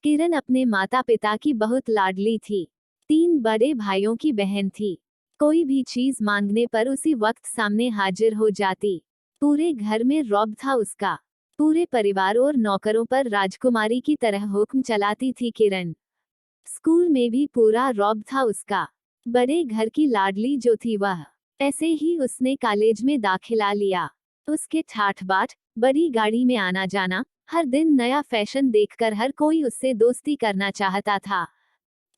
किरण अपने माता पिता की बहुत लाडली थी। 3 बड़े भाइयों की बहन थी। कोई भी चीज मांगने पर उसी वक्त सामने हाजिर हो जाती। पूरे घर में रौब था उसका। पूरे परिवार और नौकरों पर राजकुमारी की तरह हुक्म चलाती थी किरण। स्कूल में भी पूरा रौब था उसका। बड़े घर की लाडली जो थी वह। ऐसे ही उसने कॉलेज में दाखिला लिया। उसके ठाठ बाट, बड़ी गाड़ी में आना जाना, हर दिन नया फैशन देखकर हर कोई उससे दोस्ती करना चाहता था।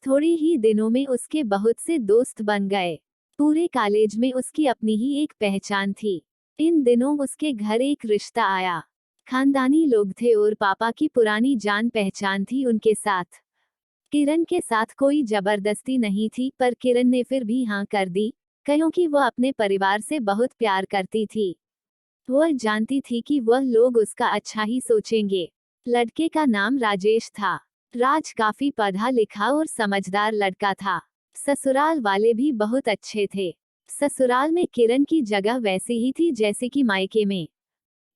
थोड़े ही दिनों में उसके बहुत से दोस्त बन गए। पूरे कॉलेज में उसकी अपनी ही एक पहचान थी। इन दिनों उसके घर एक रिश्ता आया। खानदानी लोग थे और पापा की पुरानी जान पहचान थी उनके साथ। किरण के साथ कोई जबरदस्ती नहीं थी, पर किरण ने फिर भी हाँ कर दी, क्योंकि वह अपने परिवार से बहुत प्यार करती थी। वह जानती थी कि वह लोग उसका अच्छा ही सोचेंगे। लड़के का नाम राजेश था। राज काफी पढ़ा लिखा और समझदार लड़का था। ससुराल वाले भी बहुत अच्छे थे। ससुराल में किरण की जगह वैसी ही थी जैसे कि मायके में।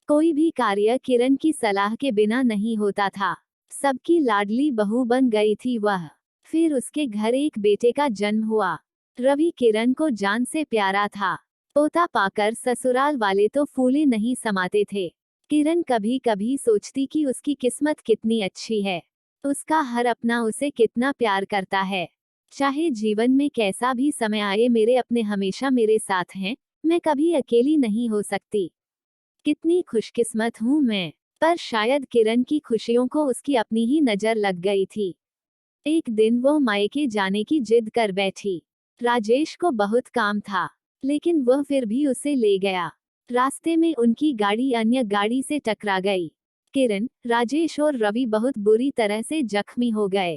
कोई भी कार्य किरण की सलाह के बिना नहीं होता था। सबकी लाडली बहू बन गई थी वह। फिर उसके घर एक बेटे का जन्म हुआ। रवि किरण को जान से प्यारा था। पोता पाकर ससुराल वाले तो फूले नहीं समाते थे। किरण कभी कभी सोचती कि उसकी किस्मत कितनी अच्छी है। उसका हर अपना उसे कितना प्यार करता है। चाहे जीवन में कैसा भी समय आए, मेरे अपने हमेशा मेरे साथ हैं। मैं कभी अकेली नहीं हो सकती। कितनी खुशकिस्मत हूँ मैं। पर शायद किरण की खुशियों को उसकी अपनी ही नजर लग गई थी। एक दिन वो मायके जाने की जिद कर बैठी। राजेश को बहुत काम था, लेकिन वह फिर भी उसे ले गया। रास्ते में उनकी गाड़ी अन्य गाड़ी से टकरा गई। किरण, राजेश और रवि बहुत बुरी तरह से जख्मी हो गए।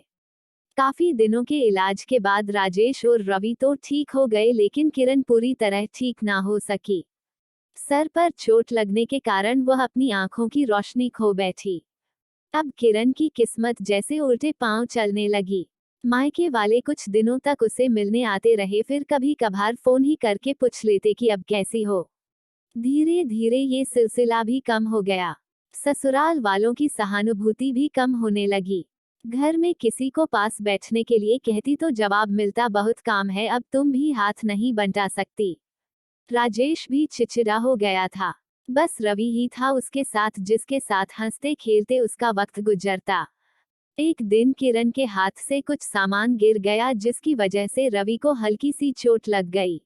काफी दिनों के इलाज के बाद राजेश और रवि तो ठीक हो गए, लेकिन किरण पूरी तरह ठीक ना हो सकी। सर पर चोट लगने के कारण वह अपनी आंखों की रोशनी खो बैठी। अब किरण की किस्मत जैसे उल्टे पांव चलने लगी। मायके वाले कुछ दिनों तक उसे मिलने आते रहे, फिर कभी कभार फोन ही करके पूछ लेते कि अब कैसी हो। धीरे धीरे ये सिलसिला भी कम हो गया। ससुराल वालों की सहानुभूति भी कम होने लगी। घर में किसी को पास बैठने के लिए कहती तो जवाब मिलता, बहुत काम है, अब तुम भी हाथ नहीं बंटा सकती। राजेश भी चिड़चिड़ा हो गया था। बस रवि ही था उसके साथ, जिसके साथ हंसते खेलते उसका वक्त गुजरता। एक दिन किरण के हाथ से कुछ सामान गिर गया, जिसकी वजह से रवि को हल्की सी चोट लग गई।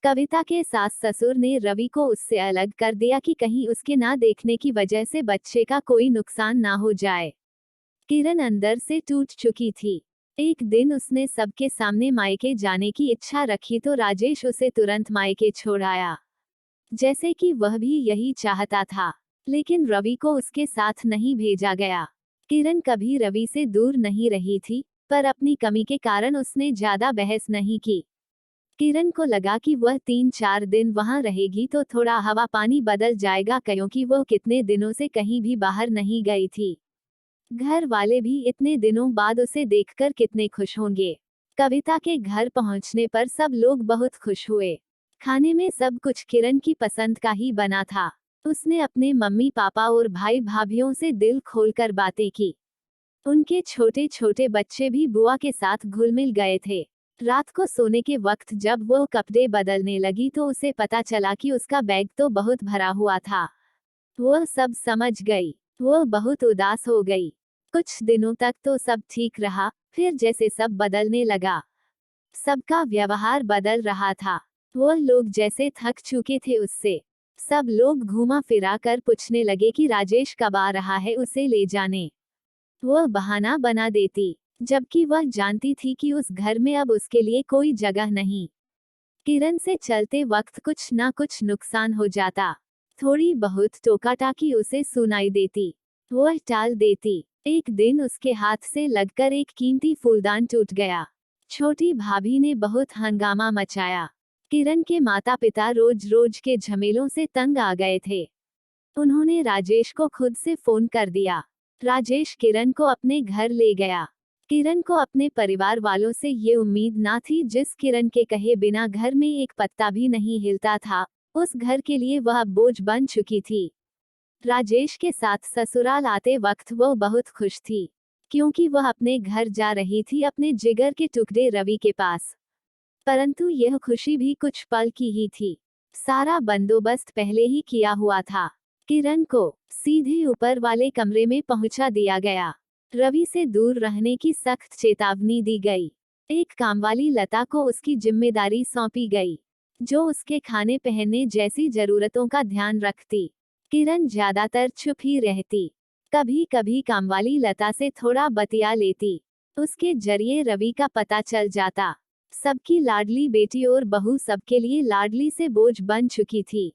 कविता के सास ससुर ने रवि को उससे अलग कर दिया कि कहीं उसके ना देखने की वजह से बच्चे का कोई नुकसान ना हो जाए। किरण अंदर से टूट चुकी थी। एक दिन उसने सबके सामने मायके जाने की इच्छा रखी तो राजेश उसे तुरंत मायके छोड़ आया, जैसे कि वह भी यही चाहता था। लेकिन रवि को उसके साथ नहीं भेजा गया। किरण कभी रवि से दूर नहीं रही थी, पर अपनी कमी के कारण उसने ज्यादा बहस नहीं की। किरण को लगा कि वह 3-4 दिन वहां रहेगी तो थोड़ा हवा पानी बदल जाएगा, क्योंकि वह कितने दिनों से कहीं भी बाहर नहीं गई थी। घर वाले भी इतने दिनों बाद उसे देखकर कितने खुश होंगे। कविता के घर पहुंचने पर सब लोग बहुत खुश हुए। खाने में सब कुछ किरण की पसंद का ही बना था। उसने अपने मम्मी पापा और भाई भाभीियों से दिल खोलकर बातें की। उनके छोटे छोटे बच्चे भी बुआ के साथ घुल मिल गए थे। रात को सोने के वक्त जब वो कपड़े बदलने लगी तो उसे पता चला कि उसका बैग तो बहुत भरा हुआ था। वह सब समझ गई। वह बहुत उदास हो गई। कुछ दिनों तक तो सब ठीक रहा, फिर जैसे सब बदलने लगा। सबका व्यवहार बदल रहा था। वह लोग जैसे थक चुके थे उससे। सब लोग घुमा फिरा कर पूछने लगे कि राजेश कब आ रहा है उसे ले जाने। वह बहाना बना देती, जबकि वह जानती थी कि उस घर में अब उसके लिए कोई जगह नहीं। किरण से चलते वक्त कुछ ना कुछ नुकसान हो जाता। थोड़ी बहुत टोकाटाकी उसे सुनाई देती, वह टाल देती। एक दिन उसके हाथ से लगकर एक कीमती फूलदान टूट गया। छोटी भाभी ने बहुत हंगामा मचाया। किरण के माता पिता रोज रोज के झमेलों से तंग आ गए थे। उन्होंने राजेश को खुद से फोन कर दिया। राजेश किरण को अपने घर ले गया। किरण को अपने परिवार वालों से ये उम्मीद ना थी, जिस किरण के कहे बिना घर में एक पत्ता भी नहीं हिलता था, उस घर के लिए वह बोझ बन चुकी थी। राजेश के साथ ससुराल आते वक्त वो बहुत खुश थी। क्योंकि वह अपने घर जा रही थी, अपने जिगर के टुकड़े रवि के पास। परंतु यह खुशी भी कुछ पल की ही थी। सारा बंदोबस्त पहले ही किया हुआ था। किरण को सीधे ऊपर वाले कमरे में पहुंचा दिया गया। रवि से दूर रहने की सख्त चेतावनी दी गई। एक कामवाली लता को उसकी जिम्मेदारी सौंपी गई, जो उसके खाने पहनने जैसी जरूरतों का ध्यान रखती। किरण ज्यादातर चुप ही रहती। कभी कभी कामवाली लता से थोड़ा बतिया लेती। उसके जरिए रवि का पता चल जाता। सबकी लाडली बेटी और बहू सबके लिए लाडली से बोझ बन चुकी थी।